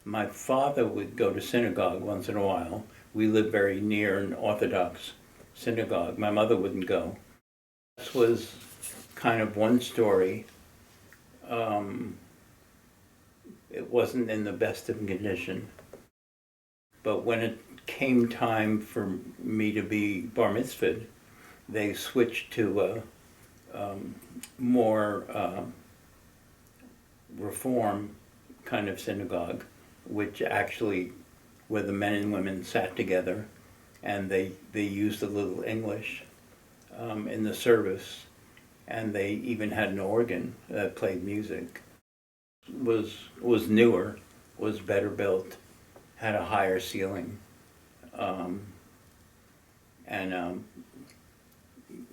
My father would go to synagogue once in a while. We lived very near an Orthodox synagogue. My mother wouldn't go. This was kind of one story. It wasn't in the best of condition. But when it came time for me to be bar mitzvahed, they switched to a more reform kind of synagogue, which actually where the men and women sat together, and they used a little English in the service, and they even had an organ that played music. Was newer, was better built, had a higher ceiling, and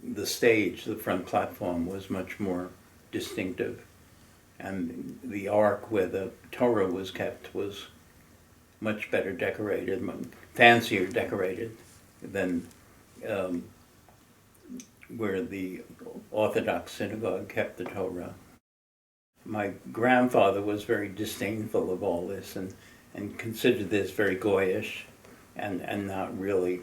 the stage, the front platform, was much more distinctive, and the ark where the Torah was kept was much better decorated, fancier decorated than where the Orthodox synagogue kept the Torah. My grandfather was very disdainful of all this and considered this very Goyish and not really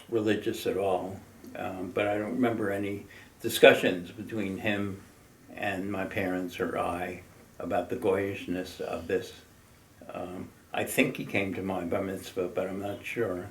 religious at all. But I don't remember any discussions between him and my parents or I about the Goyishness of this. I think he came to my bar mitzvah, but I'm not sure.